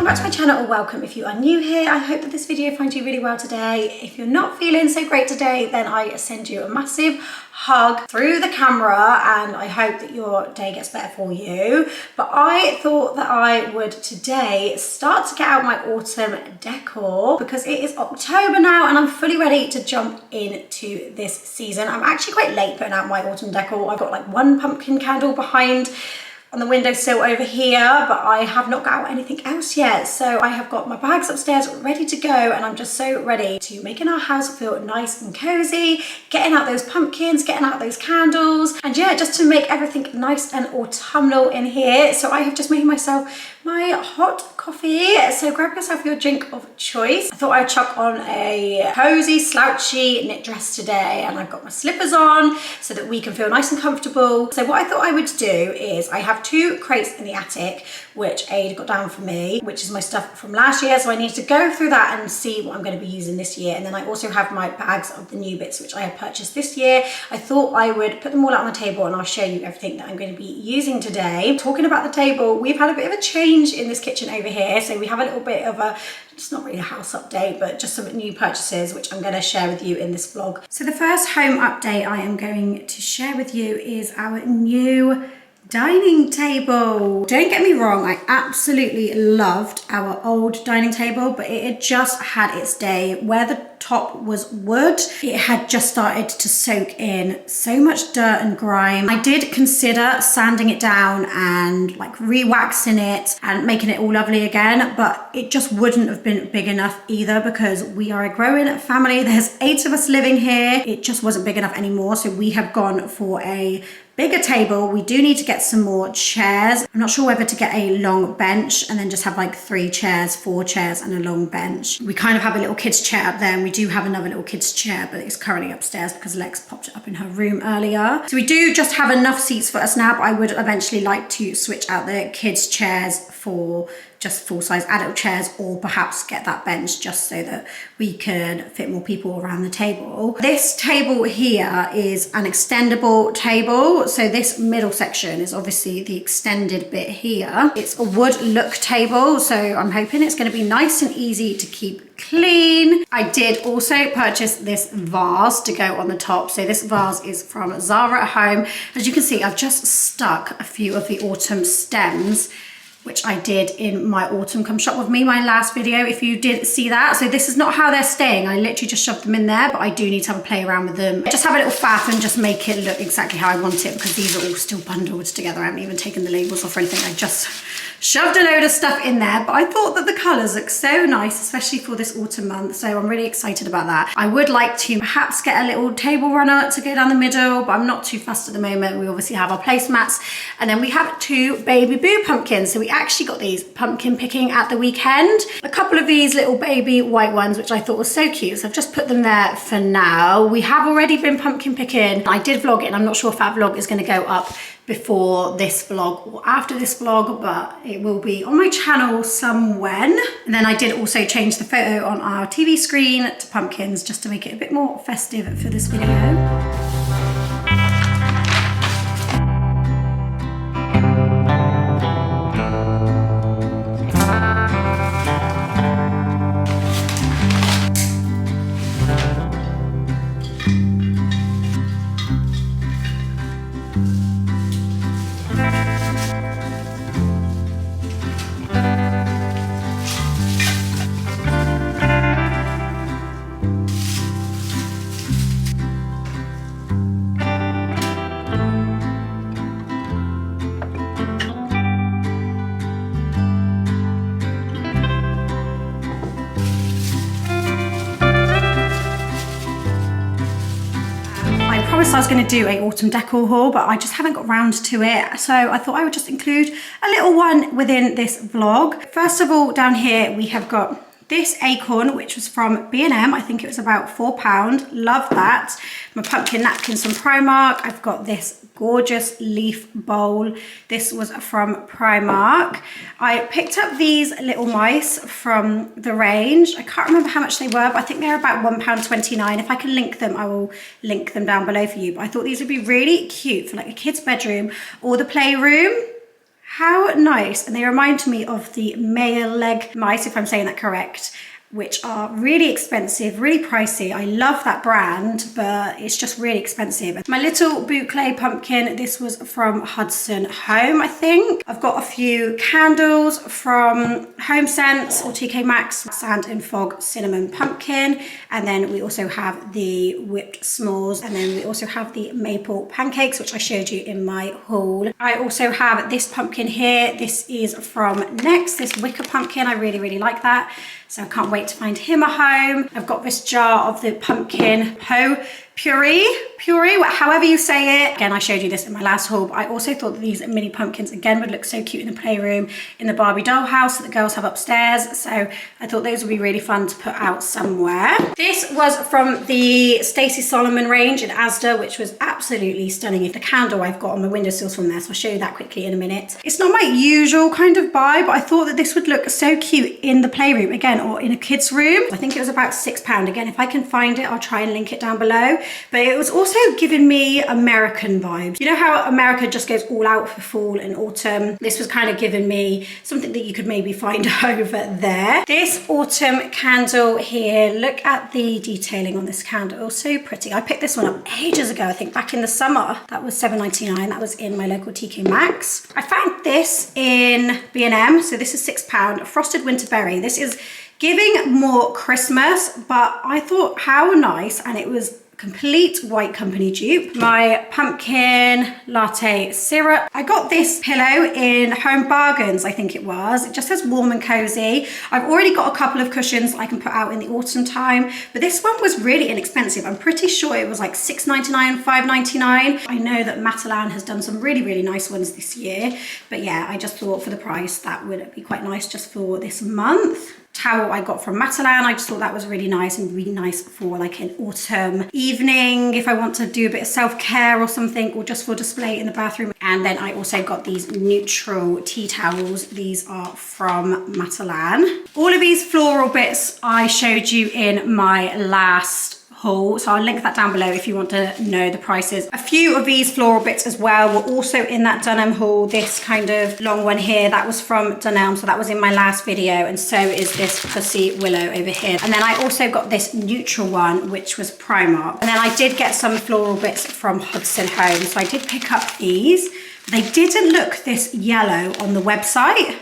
back to my channel, or welcome if you are new here. I hope that this video finds you really well today. If you're not feeling so great today, then I send you a massive hug through the camera and I hope that your day gets better for you. But I thought that I would today start to get out my autumn decor because it is October now and I'm fully ready to jump into this season. I'm actually quite late putting out my autumn decor. I've got like one pumpkin candle behind on the windowsill over here, but I have not got out anything else yet. So I have got my bags upstairs ready to go and I'm just so ready to making our house feel nice and cozy, getting out those pumpkins, getting out those candles, and yeah, just to make everything nice and autumnal in here. So I have just made myself my hot coffee, so grab yourself your drink of choice. I thought I'd chuck on a cozy slouchy knit dress today, and I've got my slippers on so that we can feel nice and comfortable. So what I thought I would do is I have two crates in the attic which Aid got down for me, which is my stuff from last year, so I need to go through that and see what I'm going to be using this year. And then I also have my bags of the new bits which I have purchased this year. I thought I would put them all out on the table and I'll show you everything that I'm going to be using today. Talking about the table, we've had a bit of a change in this kitchen over here, so we have a little bit of a, it's not really a house update, but just some new purchases which I'm going to share with you in this vlog. So the first home update I am going to share with you is our new dining table. Don't get me wrong, I absolutely loved our old dining table, but it had just had its day. Where the top was wood, it had just started to soak in so much dirt and grime. I did consider sanding it down and like re-waxing it and making it all lovely again, but it just wouldn't have been big enough either because we are a growing family. There's 8 of us living here. It just wasn't big enough anymore, so we have gone for a bigger table. We do need to get some more chairs. I'm not sure whether to get a long bench and then just have like 3 chairs, 4 chairs and a long bench. We kind of have a little kids chair up there and we do have another little kids chair, but it's currently upstairs because Lex popped it up in her room earlier. So we do just have enough seats for us now, but I would eventually like to switch out the kids chairs for just full-size adult chairs, or perhaps get that bench just so that we can fit more people around the table. This table here is an extendable table, so this middle section is obviously the extended bit here. It's a wood look table, so I'm hoping it's going to be nice and easy to keep clean. I did also purchase this vase to go on the top. So this vase is from Zara at Home. As you can see, I've just stuck a few of the autumn stems which I did in my autumn come shop with me, my last video, if you did see that. So this is not how they're staying. I literally just shoved them in there, but I do need to have a play around with them. Just have a little faff and just make it look exactly how I want it, because these are all still bundled together. I haven't even taken the labels off or anything. I just shoved a load of stuff in there, but I thought that the colors look so nice, especially for this autumn month. So I'm really excited about that. I would like to perhaps get a little table runner to go down the middle, but I'm not too fussed at the moment. We obviously have our placemats, and then we have 2 baby boo pumpkins. So we actually got these pumpkin picking at the weekend. A couple of these little baby white ones, which I thought was so cute. So I've just put them there for now. We have already been pumpkin picking. I did vlog it, and I'm not sure if that vlog is going to go up before this vlog or after this vlog, but it will be on my channel somewhen. And then I did also change the photo on our TV screen to pumpkins just to make it a bit more festive for this video. I was going to do an autumn decor haul, but I just haven't got round to it, so I thought I would just include a little one within this vlog. First of all, down here we have got this acorn, which was from B&M. I think it was about £4. Love that. My pumpkin napkins from Primark. I've got this gorgeous leaf bowl. This was from Primark. I picked up these little mice from the range. I can't remember how much they were, but I think they're about £1.29. If I can link them, I will link them down below for you. But I thought these would be really cute for like a kid's bedroom or the playroom. How nice. And they remind me of the male leg mice, if I'm saying that correct, which are really expensive, really pricey. I love that brand, but it's just really expensive. My little boucle pumpkin, this was from Hudson Home, I think. I've got a few candles from Home Sense or TK Maxx, Sand and Fog Cinnamon Pumpkin. And then we also have the whipped s'mores. And then we also have the maple pancakes, which I showed you in my haul. I also have this pumpkin here. This is from Next, this wicker pumpkin. I really, really like that. So I can't wait to find him a home. I've got this jar of the pumpkin puree, however you say it. Again, I showed you this in my last haul, but I also thought that these mini pumpkins, again, would look so cute in the playroom, in the Barbie doll house that the girls have upstairs. So I thought those would be really fun to put out somewhere. This was from the Stacey Solomon range in Asda, which was absolutely stunning. The candle I've got on my windowsills from there, so I'll show you that quickly in a minute. It's not my usual kind of buy, but I thought that this would look so cute in the playroom, again, or in a kid's room. I think it was about £6. Again, if I can find it, I'll try and link it down below. But it was also giving me American vibes. You know how America just goes all out for fall and autumn? This was kind of giving me something that you could maybe find over there. This autumn candle here, look at the detailing on this candle, so pretty. I picked this one up ages ago, I think back in the summer. That was $7.99, that was in my local TK Maxx. I found this in B&M, so this is £6, Frosted Winter Berry. This is giving more Christmas, but I thought how nice, and it was complete White Company dupe. My pumpkin latte syrup. I got this pillow in Home Bargains, I think it was. It just says warm and cozy. I've already got a couple of cushions I can put out in the autumn time, but this one was really inexpensive. I'm pretty sure it was like $6.99, $5.99. I know that Matalan has done some really, really nice ones this year, but yeah, I just thought for the price that would be quite nice just for this month. Towel I got from Matalan. I just thought that was really nice and really nice for like an autumn evening if I want to do a bit of self-care or something, or just for display in the bathroom. And then I also got these neutral tea towels. These are from Matalan. All of these floral bits I showed you in my last haul, so I'll link that down below if you want to know the prices. A few of these floral bits as well were also in that Dunham haul. This kind of long one here, that was from Dunham, so that was in my last video, and so is this Pussy Willow over here. And then I also got this neutral one, which was Primark. And then I did get some floral bits from Hudson Home, so I did pick up these. They didn't look this yellow on the website,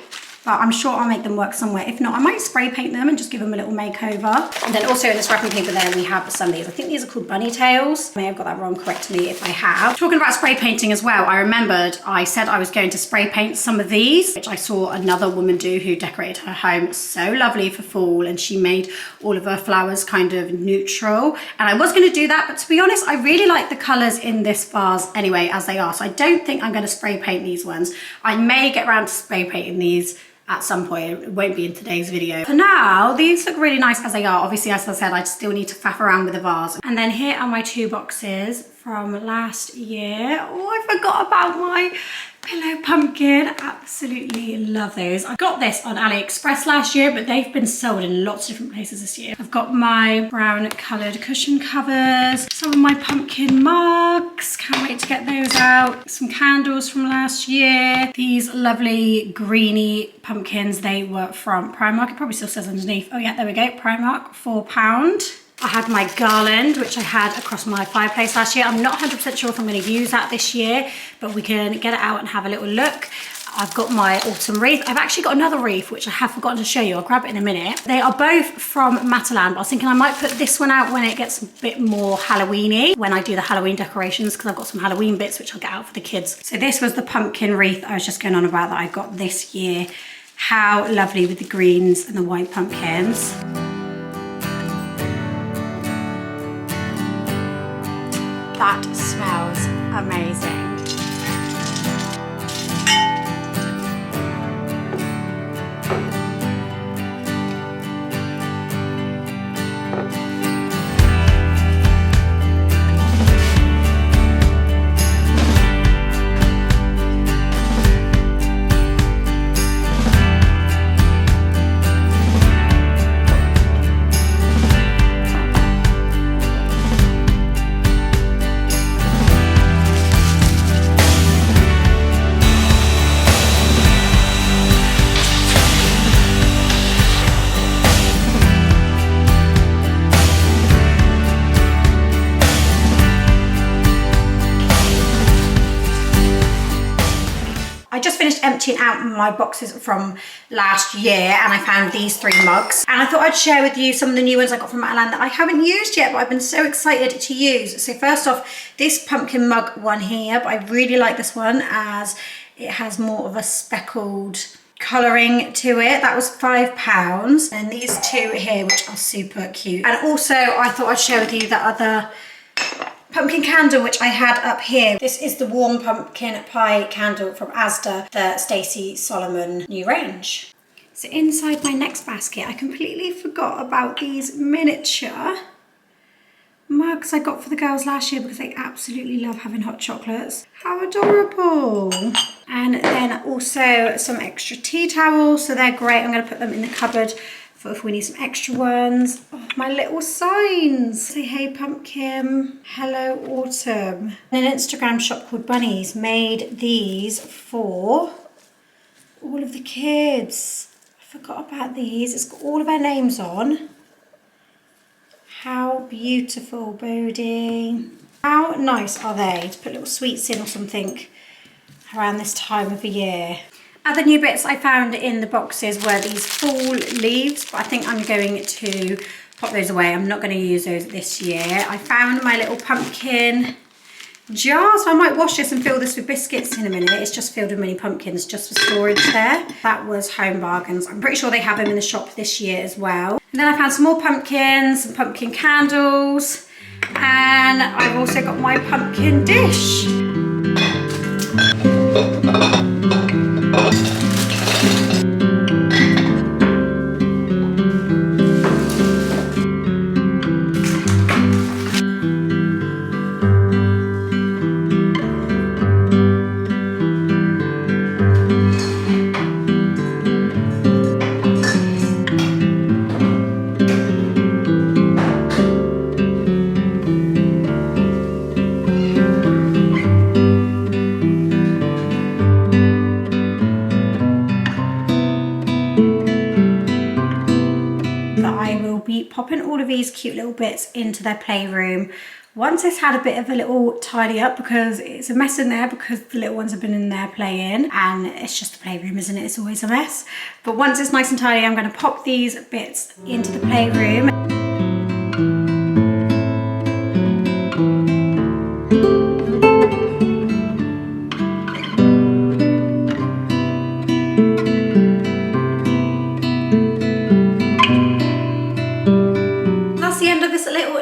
but I'm sure I'll make them work somewhere. If not, I might spray paint them and just give them a little makeover. And then also in this wrapping paper there, we have some of these. I think these are called bunny tails. I may have got that wrong, correct me if I have. Talking about spray painting as well, I remembered I said I was going to spray paint some of these, which I saw another woman do who decorated her home so lovely for fall, and she made all of her flowers kind of neutral. And I was gonna do that, but to be honest, I really like the colors in this vase anyway, as they are. So I don't think I'm gonna spray paint these ones. I may get around to spray painting these at some point. It won't be in today's video. For now, these look really nice as they are. Obviously, as I said, I still need to faff around with the vase. And then here are my two boxes from last year. Oh, I forgot about my pillow pumpkin. Absolutely love those. I got this on AliExpress last year, but they've been sold in lots of different places this year. I've got my brown coloured cushion covers, some of my pumpkin mugs, can't wait to get those out, some candles from last year, these lovely greeny pumpkins, they were from Primark. It probably still says underneath. Oh yeah, there we go, Primark, £4. I had my garland, which I had across my fireplace last year. I'm not 100% sure if I'm going to use that this year, but we can get it out and have a little look. I've got my autumn wreath. I've actually got another wreath, which I have forgotten to show you. I'll grab it in a minute. They are both from Matalan, but I was thinking I might put this one out when it gets a bit more Halloween-y, when I do the Halloween decorations, because I've got some Halloween bits, which I'll get out for the kids. So this was the pumpkin wreath I was just going on about that I got this year. How lovely with the greens and the white pumpkins. That smells amazing. just finished emptying out my boxes from last year and I found these 3 mugs. And I thought I'd share with you some of the new ones I got from Matalan that I haven't used yet, but I've been so excited to use. So first off, this pumpkin mug one here, but I really like this one as it has more of a speckled colouring to it. That was £5. And these 2 here, which are super cute. And also I thought I'd share with you the other pumpkin candle which I had up here. This is the warm pumpkin pie candle from Asda, the Stacey Solomon new range. So inside my next basket, I completely forgot about these miniature mugs I got for the girls last year because they absolutely love having hot chocolates. How adorable. And then also some extra tea towels, so they're great. I'm going to put them in the cupboard for if we need some extra ones. Oh, my little signs say hey pumpkin, hello autumn. And an Instagram shop called Bunnies made these for all of the kids. I forgot about these. It's got all of our names on. How beautiful, Bodie. How nice are they to put little sweets in or something around this time of the year. Other new bits I found in the boxes were these fall leaves, but I think I'm going to pop those away. I'm not going to use those this year. I found my little pumpkin jar, so I might wash this and fill this with biscuits in a minute. It's just filled with mini pumpkins just for storage there. That was Home Bargains. I'm pretty sure they have them in the shop this year as well. And then I found some more pumpkins, some pumpkin candles, and I've also got my pumpkin dish. Popping all of these cute little bits into their playroom once it's had a bit of a little tidy up, because it's a mess in there because the little ones have been in there playing, and it's just a playroom, isn't it? It's always a mess. But once it's nice and tidy, I'm going to pop these bits into the playroom.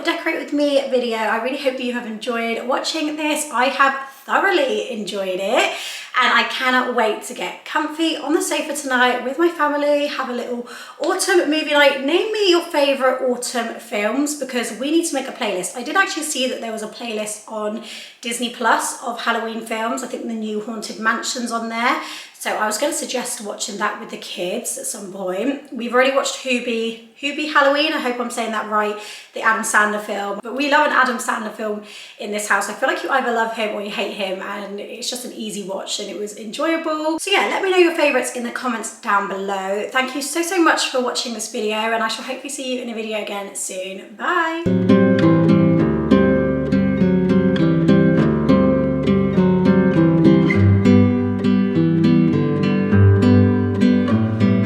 Decorate with me video. I really hope you have enjoyed watching this. I have thoroughly enjoyed it, and I cannot wait to get comfy on the sofa tonight with my family, have a little autumn movie night. Name me your favorite autumn films, because we need to make a playlist. I did actually see that there was a playlist on Disney Plus of Halloween films. I think the new Haunted Mansion's on there. So I was going to suggest watching that with the kids at some point. We've already watched Hubie Halloween, I hope I'm saying that right, the Adam Sandler film. But we love an Adam Sandler film in this house. I feel like you either love him or you hate him, and it's just an easy watch and it was enjoyable. So yeah, let me know your favourites in the comments down below. Thank you so much for watching this video, and I shall hopefully see you in a video again soon. Bye!